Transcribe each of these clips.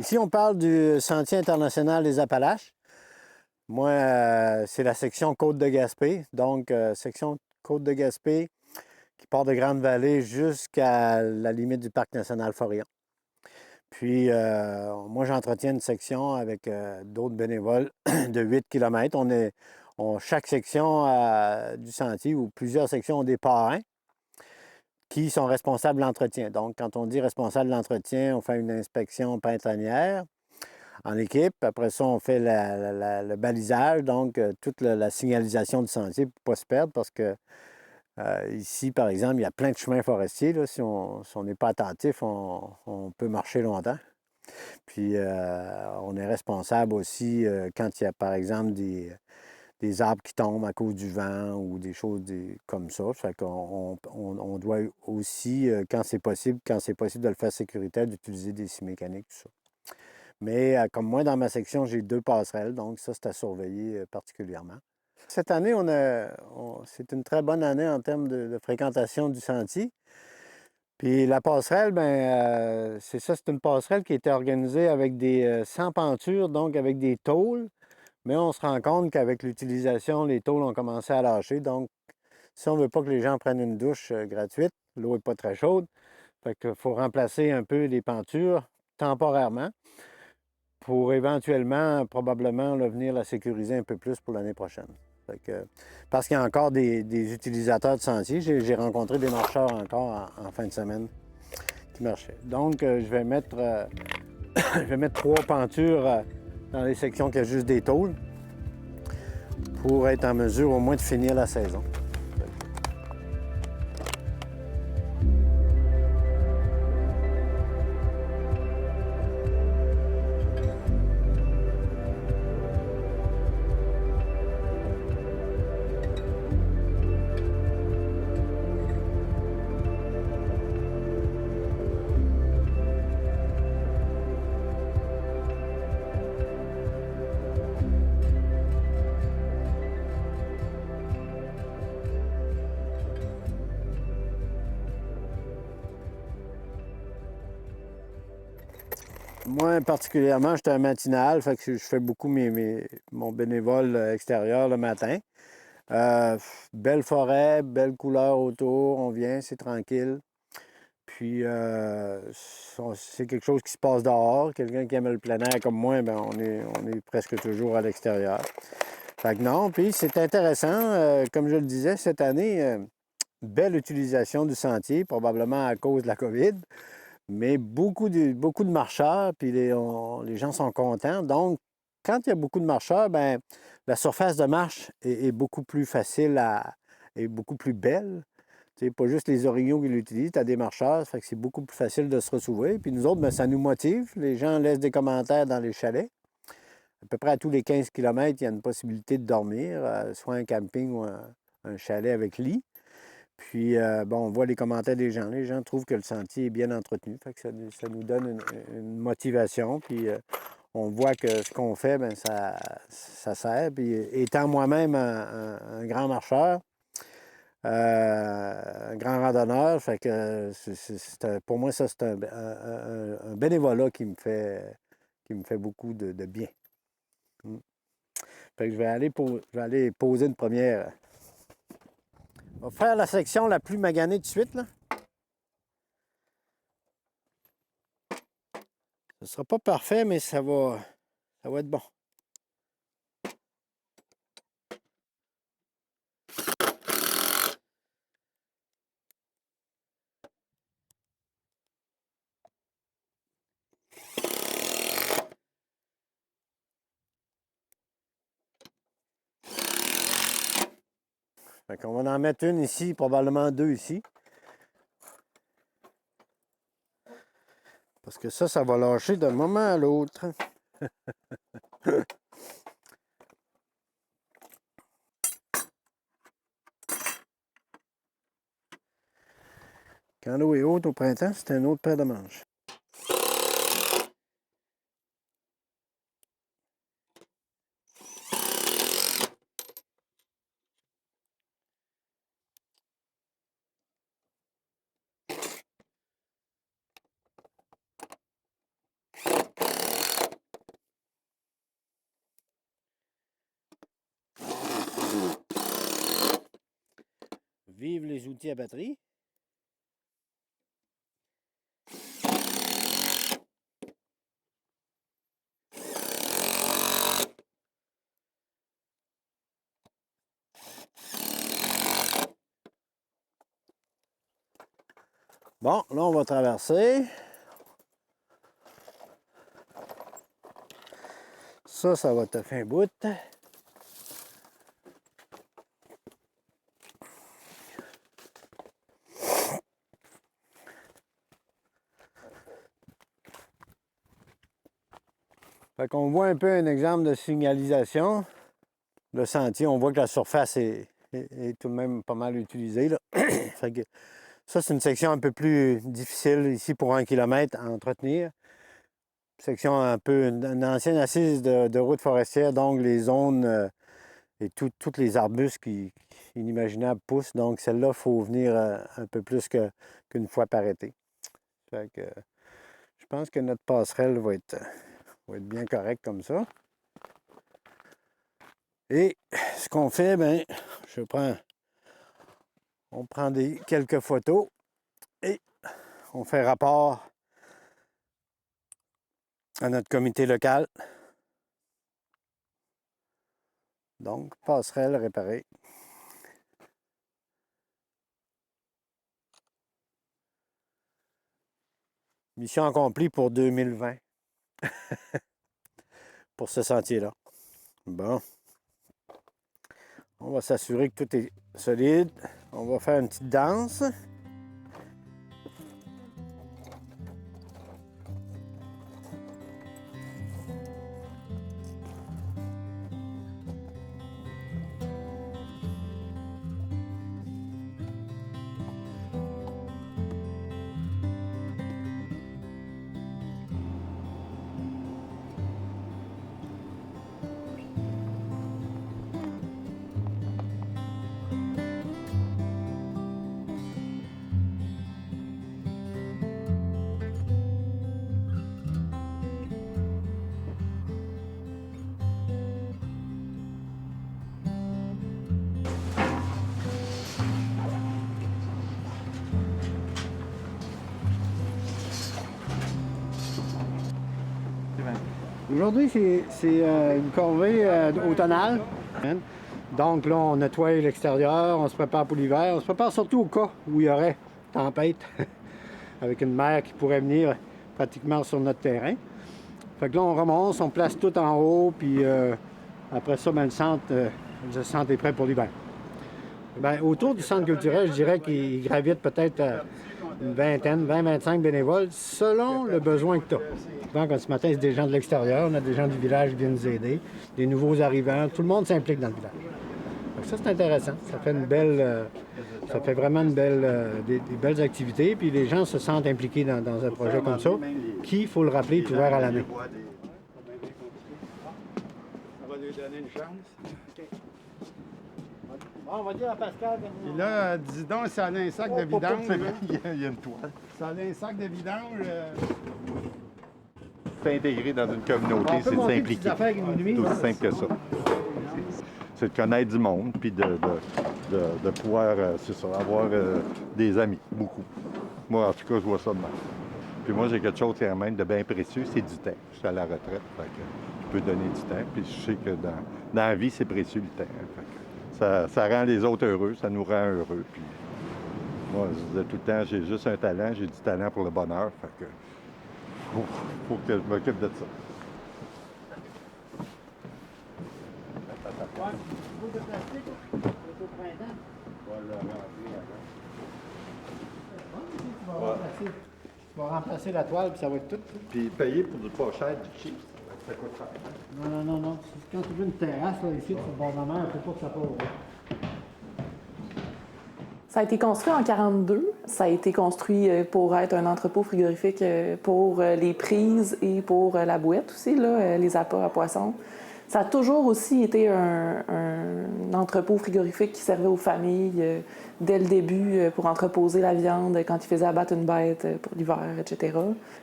Ici, on parle du Sentier international des Appalaches. Moi, c'est la section Côte de Gaspé. Donc, section Côte de Gaspé qui part de Grande-Vallée jusqu'à la limite du Parc national Forillon. Puis, moi, j'entretiens une section avec d'autres bénévoles de 8 km. Chaque section du sentier ou plusieurs sections ont des parrains qui sont responsables de l'entretien. Donc, quand on dit responsable de l'entretien, on fait une inspection printanière en équipe. Après ça, on fait le balisage, donc toute la signalisation du sentier pour ne pas se perdre parce que ici, par exemple, il y a plein de chemins forestiers. Là. Si on n'est pas attentif, on peut marcher longtemps. Puis, on est responsable aussi quand il y a, par exemple, des arbres qui tombent à cause du vent ou des choses comme ça. Fait qu'on on doit aussi, quand c'est possible de le faire sécuritaire, d'utiliser des scies mécaniques, tout ça. Mais comme moi, dans ma section, j'ai 2 passerelles, donc ça, c'est à surveiller particulièrement. Cette année, c'est une très bonne année en termes de fréquentation du sentier. Puis la passerelle, c'est ça, c'est une passerelle qui a été organisée avec des sans pentures, donc avec des tôles. Mais on se rend compte qu'avec l'utilisation, les tôles ont commencé à lâcher. Donc, si on ne veut pas que les gens prennent une douche gratuite, l'eau n'est pas très chaude, fait qu'il faut remplacer un peu les pentures temporairement pour éventuellement, probablement, là, venir la sécuriser un peu plus pour l'année prochaine. Fait que, parce qu'il y a encore des utilisateurs de sentiers. J'ai rencontré des marcheurs encore en fin de semaine qui marchaient. Donc, je vais mettre 3 pentures dans les sections qui a juste des tôles pour être en mesure au moins de finir la saison. Moi, particulièrement, j'étais un matinal, fait que je fais beaucoup mon bénévole extérieur le matin. Belle forêt, belle couleur autour, on vient, c'est tranquille. Puis, c'est quelque chose qui se passe dehors. Quelqu'un qui aime le plein air comme moi, on est presque toujours à l'extérieur. Fait que non, puis c'est intéressant. Comme je le disais, cette année, belle utilisation du sentier, probablement à cause de la COVID. Mais beaucoup de marcheurs, puis les gens sont contents. Donc, quand il y a beaucoup de marcheurs, la surface de marche est beaucoup plus facile et beaucoup plus belle. Tu sais, pas juste les orignaux qui l'utilisent, tu as des marcheurs, ça fait que c'est beaucoup plus facile de se retrouver. Puis nous autres, ça nous motive. Les gens laissent des commentaires dans les chalets. À peu près à tous les 15 km, il y a une possibilité de dormir, soit un camping ou un chalet avec lit. Puis, on voit les commentaires des gens. Les gens trouvent que le sentier est bien entretenu. Fait que ça nous donne une motivation. Puis, on voit que ce qu'on fait, ça sert. Puis, étant moi-même un grand marcheur, un grand randonneur, fait que pour moi, ça, c'est un bénévolat qui me fait beaucoup de bien. Fait que je vais aller poser une première. On va faire la section la plus maganée de suite, là. Ce ne sera pas parfait, mais ça va être bon. Fait qu'on va en mettre une ici, probablement 2 ici. Parce que ça va lâcher d'un moment à l'autre. Quand l'eau est haute au printemps, c'est un autre paire de manches. Vive les outils à batterie. Bon, là, on va traverser. Ça va te faire un bout. Fait qu'on voit un peu un exemple de signalisation. Le sentier, on voit que la surface est tout de même pas mal utilisée, là. Fait que ça, c'est une section un peu plus difficile ici pour 1 kilomètre à entretenir. Section un peu, une ancienne assise de route forestière, donc les zones et tous les arbustes qui inimaginables poussent. Donc celle-là, il faut venir un peu plus qu'une fois par été. Fait que je pense que notre passerelle va être bien correcte comme ça. Et ce qu'on fait, bien, on prend quelques photos et on fait rapport à notre comité local. Donc, passerelle réparée. Mission accomplie pour 2020. Pour ce sentier-là. Bon. On va s'assurer que tout est solide. On va faire une petite danse. Aujourd'hui, c'est une corvée automnale. Donc là, on nettoie l'extérieur, on se prépare pour l'hiver. On se prépare surtout au cas où il y aurait tempête, avec une mer qui pourrait venir pratiquement sur notre terrain. Fait que là, on remonte, on place tout en haut, puis après ça, ben, le centre est prêt pour l'hiver. Ben, autour du centre culturel, je dirais qu'il gravite peut-être une vingtaine, 20-25 bénévoles, selon le besoin que tu as. Souvent, comme ce matin, c'est des gens de l'extérieur, on a des gens du village qui viennent nous aider, des nouveaux arrivants, tout le monde s'implique dans le village. Donc ça, c'est intéressant. Ça fait vraiment des belles activités, puis les gens se sentent impliqués dans un projet comme ça, qui, il faut le rappeler, est ouvert à l'année. Ça va lui donner une chance. Bon, on va dire à Pascal. Et là, dis donc, ça a un sac de vidange. Il y a une toile. Ça a un sac de vidange. S'intégrer dans une communauté, c'est de s'impliquer. C'est aussi simple que ça. C'est de connaître du monde, puis de pouvoir, c'est ça, avoir des amis, beaucoup. Moi, en tout cas, je vois ça de même. Puis moi, j'ai quelque chose quand même de bien précieux, c'est du temps. Je suis à la retraite, fait que je peux donner du temps, puis je sais que dans la vie, c'est précieux le temps. Fait que ça rend les autres heureux, ça nous rend heureux. Puis moi, je disais tout le temps, j'ai juste un talent, j'ai du talent pour le bonheur, fait que faut que je m'occupe de ça. De plastique, au printemps. On va le remplir avant. Tu vas remplacer la toile, puis ça va être tout. Puis payer pour du pas cher, du cheap, ça coûte cher. Non. Quand tu veux une terrasse, là, ici, sur le bord de la mer, il faut pas que ça part. Ça a été construit en 1942. Ça a été construit pour être un entrepôt frigorifique pour les prises et pour la bouette aussi, là, les appâts à poissons. Ça a toujours aussi été un entrepôt frigorifique qui servait aux familles dès le début pour entreposer la viande quand ils faisaient abattre une bête pour l'hiver, etc.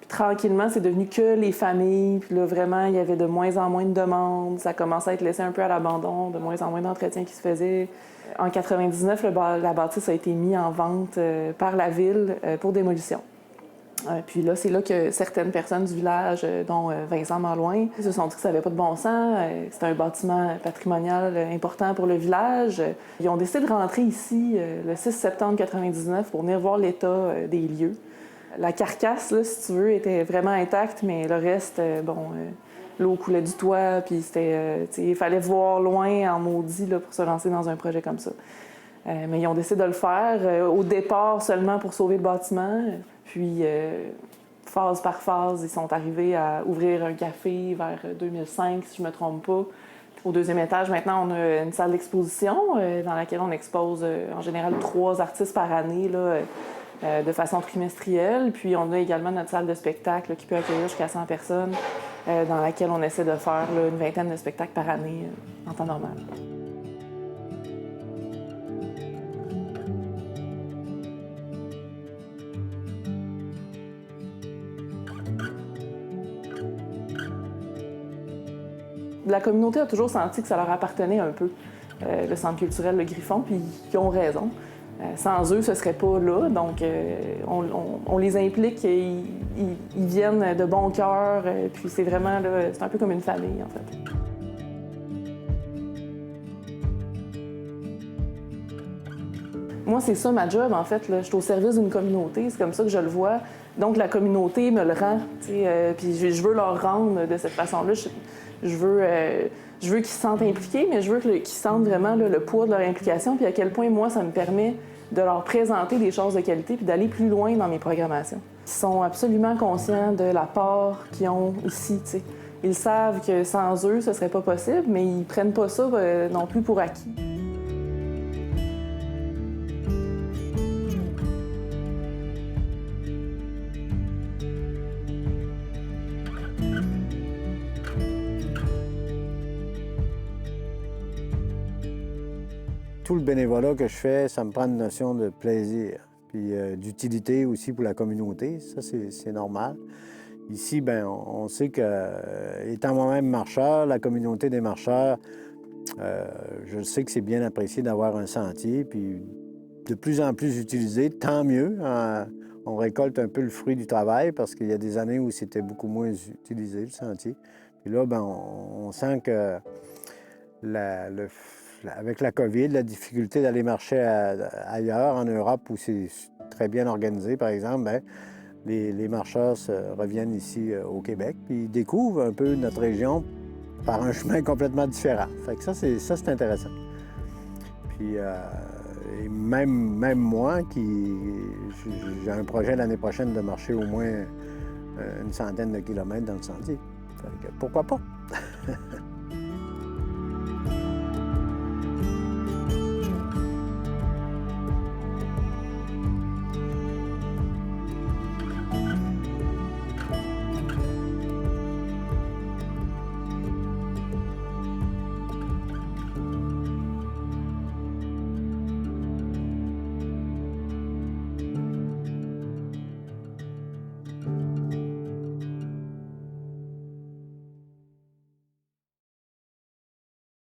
Puis tranquillement, c'est devenu que les familles. Puis là, vraiment, il y avait de moins en moins de demandes. Ça commençait à être laissé un peu à l'abandon, de moins en moins d'entretien qui se faisait. En 99, la bâtisse a été mise en vente par la ville pour démolition. Puis là, c'est là que certaines personnes du village, dont Vincent Malouin, se sont dit que ça n'avait pas de bon sens, que c'était un bâtiment patrimonial important pour le village. Ils ont décidé de rentrer ici le 6 septembre 1999 pour venir voir l'état des lieux. La carcasse, là, si tu veux, était vraiment intacte, mais le reste, l'eau coulait du toit, puis il fallait voir loin en maudit là, pour se lancer dans un projet comme ça. Mais ils ont décidé de le faire, au départ seulement pour sauver le bâtiment. Puis, phase par phase, ils sont arrivés à ouvrir un café vers 2005, si je ne me trompe pas. Au deuxième étage, maintenant, on a une salle d'exposition dans laquelle on expose en général 3 artistes par année là, de façon trimestrielle. Puis, on a également notre salle de spectacle là, qui peut accueillir jusqu'à 100 personnes, dans laquelle on essaie de faire là, une vingtaine de spectacles par année en temps normal. La communauté a toujours senti que ça leur appartenait un peu, le centre culturel Le Griffon, puis ils ont raison. Sans eux, ce ne serait pas là, donc on les implique, ils viennent de bon cœur, puis c'est vraiment, là, c'est un peu comme une famille, en fait. Moi, c'est ça ma job, en fait. Là. Je suis au service d'une communauté, c'est comme ça que je le vois. Donc, la communauté me le rend, puis je veux leur rendre de cette façon-là. Je veux qu'ils se sentent impliqués, mais je veux qu'ils sentent vraiment là, le poids de leur implication, puis à quel point, moi, ça me permet de leur présenter des choses de qualité puis d'aller plus loin dans mes programmations. Ils sont absolument conscients de la part qu'ils ont ici, t'sais. Ils savent que sans eux, ce serait pas possible, mais ils prennent pas ça non plus pour acquis. Tout le bénévolat que je fais, ça me prend une notion de plaisir, puis d'utilité aussi pour la communauté. Ça, c'est normal. Ici, bien, on sait que, étant moi-même marcheur, la communauté des marcheurs, je sais que c'est bien apprécié d'avoir un sentier, puis de plus en plus utilisé, tant mieux. On récolte un peu le fruit du travail parce qu'il y a des années où c'était beaucoup moins utilisé, le sentier. Puis là, bien, on sent que avec la COVID, la difficulté d'aller marcher ailleurs, en Europe, où c'est très bien organisé, par exemple, bien, les marcheurs reviennent ici au Québec, puis ils découvrent un peu notre région par un chemin complètement différent. Fait que ça, c'est intéressant. Puis, et même moi, j'ai un projet l'année prochaine de marcher au moins une centaine de kilomètres dans le sentier. Fait que pourquoi pas?